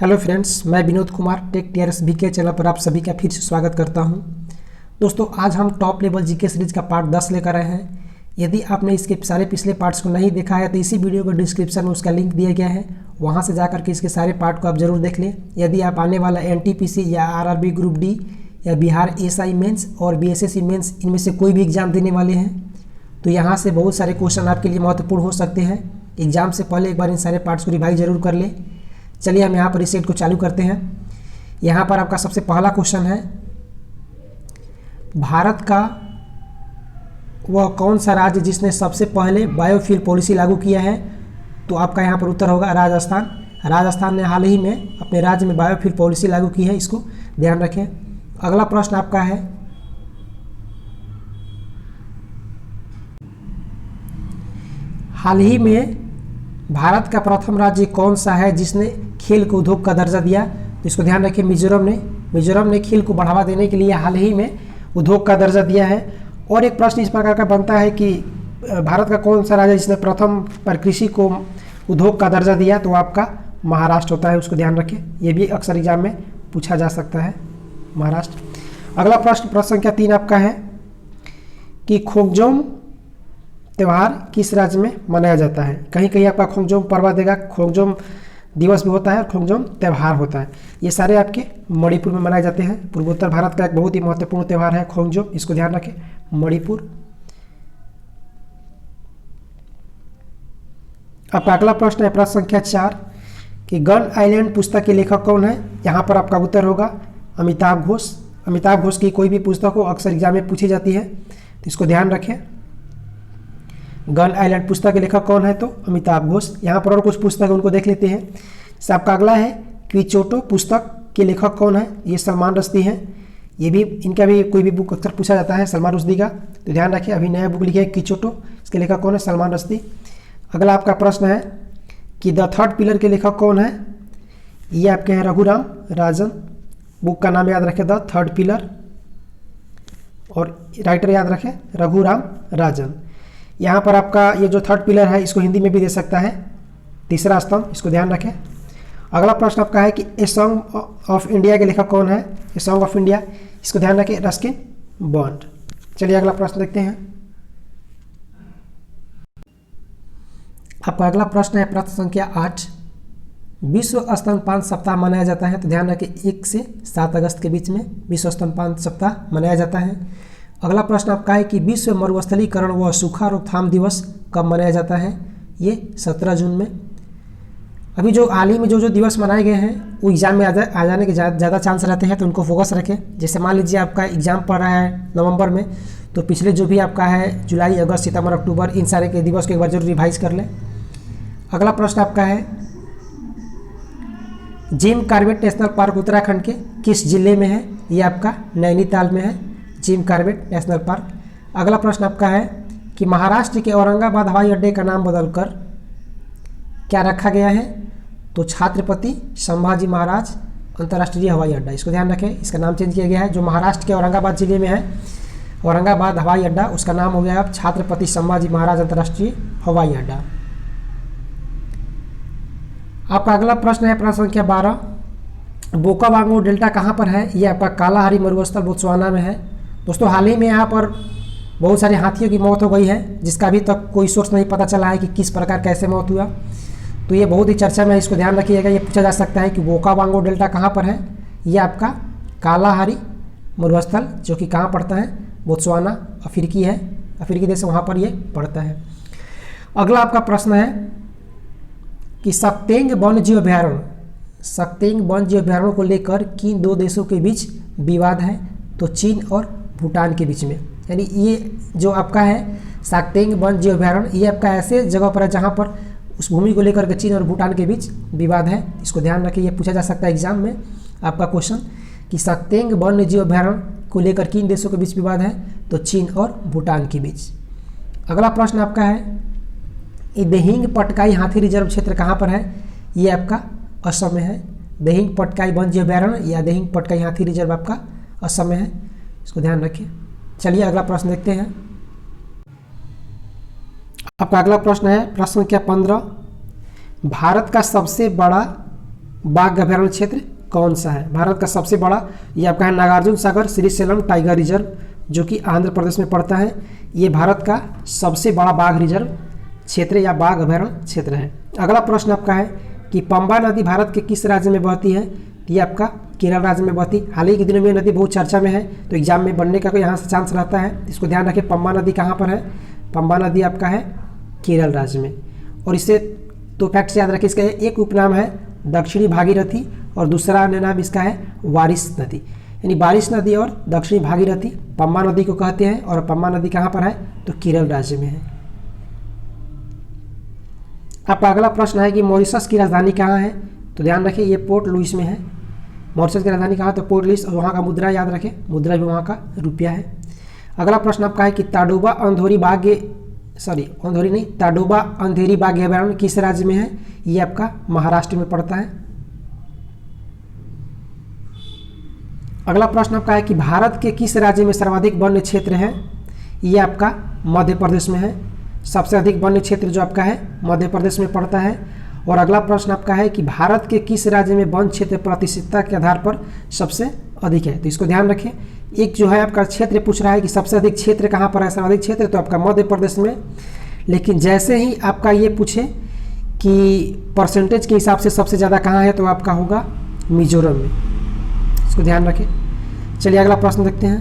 Hello friends, मैं Vinod Kumar tech TRS BK channel पर आप सभी का फिर से स्वागत करता हूं। दोस्तों, आज हम टॉप लेवल जीके सीरीज का पार्ट 10 लेकर आए हैं। यदि आपने इसके सारे पिछले पार्ट्स को नहीं देखा है तो इसी वीडियो के डिस्क्रिप्शन में उसका लिंक दिया गया है, वहां से जाकर के इसके सारे पार्ट को आप जरूर देख लें। यदि आप आने वाला एनटीपीसी या आरआरबी ग्रुप डी या बिहार एएसआई मेंस और बीएसएससी मेंस इनमें से कोई भी एग्जाम देने वाले हैं तो यहाँ से बहुत सारे क्वेश्चन आपके लिए महत्वपूर्ण हो सकते हैं। एग्जाम से पहले एक बार इन सारे पार्ट्स को रिवाइज जरूर कर लें। चलिए हम यहाँ पर इस सेट को चालू करते हैं। यहाँ पर आपका सबसे पहला क्वेश्चन है, भारत का वह कौन सा राज्य जिसने सबसे पहले बायोफ्यूल पॉलिसी लागू किया है? तो आपका यहाँ पर उत्तर होगा राजस्थान। राजस्थान ने हाल ही में अपने राज्य में बायोफ्यूल पॉलिसी लागू की है, इसको ध्यान रखें। अगला प्रश्न आपका है, हाल ही में भारत का प्रथम राज्य कौन सा है जिसने खेल को उद्योग का दर्जा दिया? तो इसको ध्यान रखें, मिजोरम ने खेल को बढ़ावा देने के लिए हाल ही में उद्योग का दर्जा दिया है। और एक प्रश्न इस प्रकार का बनता है कि भारत का कौन सा राज्य जिसने प्रथम पर कृषि को उद्योग का दर्जा दिया? तो आपका महाराष्ट्र होता है, उसको ध्यान रखें। ये भी अक्सर एग्जाम में पूछा जा सकता है, महाराष्ट्र। अगला प्रश्न संख्या 3 आपका है कि खोंगजोम त्यौहार किस राज्य में मनाया जाता है? कहीं कहीं आपका खोंगजोम पर्व देगा, खोंगजोम दिवस भी होता है और खोंगजोम त्यौहार होता है। ये सारे आपके मणिपुर में मनाए जाते हैं। पूर्वोत्तर भारत का एक बहुत ही महत्वपूर्ण त्यौहार है खोंगजोम, इसको ध्यान रखें, मणिपुर। आपका अगला प्रश्न है प्रश्न संख्या 4 कि गन आइलैंड पुस्तक के लेखक कौन है? यहाँ पर आपका उत्तर होगा अमिताभ घोष। अमिताभ घोष की कोई भी पुस्तक हो अक्सर एग्जाम में पूछी जाती है, तो इसको ध्यान रखें। गन आइलैंड पुस्तक के लेखक कौन है? तो अमिताभ घोष। यहाँ पर और कुछ पुस्तक है, उनको देख लेते हैं। जैसे आपका अगला है क्विचोटो पुस्तक के लेखक कौन है? ये सलमान रश्दी हैं। ये भी इनका भी कोई भी बुक अक्सर पूछा जाता है, सलमान रश्दी का, तो ध्यान रखिए। अभी नया बुक लिखा है क्विचोटो, इसके लेखक कौन है? सलमान रश्दी। अगला आपका प्रश्न है कि द थर्ड पिलर के लेखक कौन है? ये आपके हैं रघुराम राजन। बुक का नाम याद रखें, द थर्ड पिलर, और राइटर याद रखें रघुराम राजन। यहाँ पर आपका ये जो थर्ड पिलर है इसको हिंदी में भी दे सकता है, तीसरा स्तंभ, इसको ध्यान रखें। अगला प्रश्न आपका है कि ए सॉन्ग ऑफ इंडिया के लेखक कौन है? ए सॉन्ग ऑफ इंडिया, इसको ध्यान रखें रस्किन बॉन्ड। चलिए अगला प्रश्न देखते हैं। आपका अगला प्रश्न है प्रश्न संख्या 8, विश्व स्तनपान सप्ताह मनाया जाता है? तो ध्यान रखें 1 से 7 अगस्त के बीच में विश्व स्तनपान सप्ताह मनाया जाता है। अगला प्रश्न आपका है कि विश्व मरुस्थलीकरण व सूखा रोकथाम दिवस कब मनाया जाता है? ये 17 जून में। अभी जो हाल ही में जो दिवस मनाए गए हैं वो एग्जाम में आ जाने के ज़्यादा चांस रहते हैं, तो उनको फोकस रखें। जैसे मान लीजिए आपका एग्जाम पढ़ रहा है नवंबर में, तो पिछले जो भी आपका है जुलाई, अगस्त, सितंबर, अक्टूबर, इन सारे के दिवस को एक बार जरूर रिवाइज कर लें। अगला प्रश्न आपका है Jim Corbett national park Uttarakhand के किस जिले में है? ये आपका नैनीताल में है, जिम कॉर्बेट नेशनल पार्क। अगला प्रश्न आपका है कि महाराष्ट्र के औरंगाबाद हवाई अड्डे का नाम बदलकर क्या रखा गया है? तो छत्रपति संभाजी महाराज अंतर्राष्ट्रीय हवाई अड्डा, इसको ध्यान रखें, इसका नाम चेंज किया गया है। जो महाराष्ट्र के औरंगाबाद जिले में है औरंगाबाद हवाई अड्डा, उसका नाम हो गया अब छत्रपति संभाजी महाराज अंतर्राष्ट्रीय हवाई अड्डा। आपका अगला प्रश्न है प्रश्न संख्या 12, बोकाबांगो डेल्टा कहाँ पर है? ये आपका कालाहारी मरुस्थल बोत्सवाना में है। दोस्तों, हाल ही में यहाँ पर बहुत सारे हाथियों की मौत हो गई है, जिसका अभी तक कोई सोर्स नहीं पता चला है कि किस प्रकार कैसे मौत हुआ, तो ये बहुत ही चर्चा में है, इसको ध्यान रखिएगा। ये पूछा जा सकता है कि बोकाबांगो डेल्टा कहाँ पर है? ये आपका कालाहारी मरुस्थल, जो कि कहाँ पड़ता है? बोत्सवाना, अफ्रीकी है, अफ्रीकी देश वहाँ पर ये पड़ता है। अगला आपका प्रश्न है कि सक्तेंग वन्यजीव अभयारण्य को लेकर किन 2 देशों के बीच विवाद है? तो चीन और भूटान के बीच में। यानी ये जो आपका है सक्तेंग वन्यजीव अभयारण्य, ये आपका ऐसे जगह पर है जहाँ पर उस भूमि को लेकर के चीन और भूटान के बीच विवाद है, इसको ध्यान रखिए। ये पूछा जा सकता है एग्जाम में आपका क्वेश्चन कि सक्तेंग वन्यजीव अभयारण्य को लेकर किन देशों के बीच विवाद है? तो चीन और भूटान के बीच। अगला प्रश्न आपका है ये देहिंग पटकाई हाथी रिजर्व क्षेत्र कहाँ पर है? ये आपका असम में है। देहिंग पटकाई वन्यजीव अभयारण्य या देहिंग पटकाई हाथी रिजर्व आपका असम में है, इसको ध्यान रखिए। चलिए अगला प्रश्न देखते हैं। आपका अगला प्रश्न है प्रश्न संख्या 15, भारत का सबसे बड़ा बाघ अभयारण्य क्षेत्र कौन सा है? भारत का सबसे बड़ा ये आपका है नागार्जुन सागर श्रीशैलम टाइगर रिजर्व, जो कि आंध्र प्रदेश में पड़ता है। ये भारत का सबसे बड़ा बाघ रिजर्व क्षेत्र या बाघ अभयारण्य क्षेत्र है। अगला प्रश्न आपका है कि पंबा नदी भारत के किस राज्य में बहती है? ये आपका केरल राज्य में बहती। हाल ही के दिनों में ये नदी बहुत चर्चा में है, तो एग्जाम में बनने का यहाँ से चांस रहता है। इसको ध्यान रखें, पंबा नदी कहाँ पर है? पंबा नदी आपका है केरल राज्य में। और इससे तो फैक्ट्स याद रखें, इसका एक उपनाम है दक्षिणी भागीरथी और दूसरा अन्य नाम इसका है वारिस नदी। यानी बारिश नदी और दक्षिणी भागीरथी पंबा नदी को कहते हैं। और पंबा नदी कहाँ पर है? तो केरल राज्य में है। आपका अगला प्रश्न है कि मॉरिशस की राजधानी कहाँ है? तो ध्यान रखें, ये पोर्ट लुइस में है। मॉरिशस की राजधानी कहाँ? तो पोर्ट लुइस। और वहाँ का मुद्रा याद रखें, मुद्रा भी वहाँ का रुपया है। अगला प्रश्न आपका है कि ताडोबा अंधेरी बाघ अभयारण्य किस राज्य में है? ये आपका महाराष्ट्र में पड़ता है। अगला प्रश्न आपका है कि भारत के किस राज्य में सर्वाधिक वन्य क्षेत्र है? ये आपका मध्य प्रदेश में है। सबसे अधिक वन्य क्षेत्र जो आपका है मध्य प्रदेश में पड़ता है। और अगला प्रश्न आपका है कि भारत के किस राज्य में वन क्षेत्र प्रतिशतता के आधार पर सबसे अधिक है? तो इसको ध्यान रखें, एक जो है आपका क्षेत्र पूछ रहा है कि सबसे अधिक क्षेत्र कहाँ पर है, सर्वाधिक क्षेत्र, तो आपका मध्य प्रदेश में। लेकिन जैसे ही आपका ये पूछे कि परसेंटेज के हिसाब से सबसे ज़्यादा कहाँ है, तो आपका होगा मिजोरम में। इसको ध्यान रखें। चलिए अगला प्रश्न देखते हैं।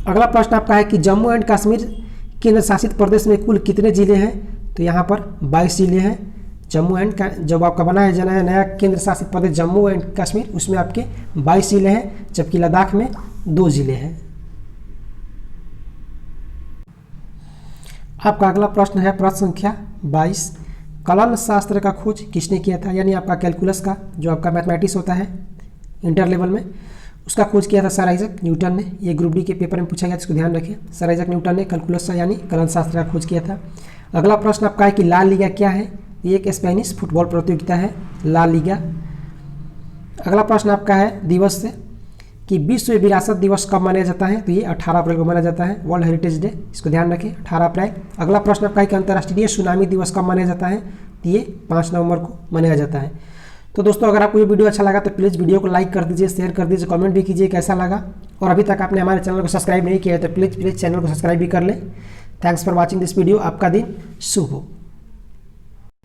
अगला प्रश्न आपका है कि जम्मू एंड कश्मीर केंद्र शासित प्रदेश में कुल कितने जिले हैं? तो यहाँ पर 22 जिले हैं। जम्मू एंड जब आपका बना है नया केंद्र शासित प्रदेश जम्मू एंड कश्मीर, उसमें आपके 22 जिले हैं, जबकि लद्दाख में 2 जिले हैं। आपका अगला प्रश्न है प्रश्न संख्या 22, कलन शास्त्र का खोज किसने किया था? यानी आपका कैलकुलस का जो आपका मैथमेटिक्स होता है इंटर लेवल में, उसका खोज किया था सर आइजक न्यूटन ने। ये ग्रुप डी के पेपर में पूछा गया, इसको ध्यान रखें। सर आइजक न्यूटन ने कैलकुलस यानी कलन शास्त्र का खोज किया था। अगला प्रश्न आपका है कि ला लीगा क्या है? ये एक स्पेनिश फुटबॉल प्रतियोगिता है, ला लीगा। अगला प्रश्न आपका है दिवस से कि विश्व विरासत दिवस कब मनाया जाता है? तो ये 18 अप्रैल को मनाया जाता है, वर्ल्ड हेरिटेज डे। इसको ध्यान रखें, 18 अप्रैल। अगला प्रश्न आपका है कि अंतर्राष्ट्रीय सुनामी दिवस कब मनाया जाता है? तो ये 5 नवंबर को मनाया जाता है। तो दोस्तों अगर आपको ये वीडियो अच्छा लगा तो प्लीज़ वीडियो को लाइक कर दीजिए, शेयर कर दीजिए, कमेंट भी कीजिए कैसा लगा। और अभी तक आपने हमारे चैनल को सब्सक्राइब नहीं किया है तो प्लीज़ चैनल को सब्सक्राइब भी कर लें। Thanks for watching this video. आपका दिन शुभ हो।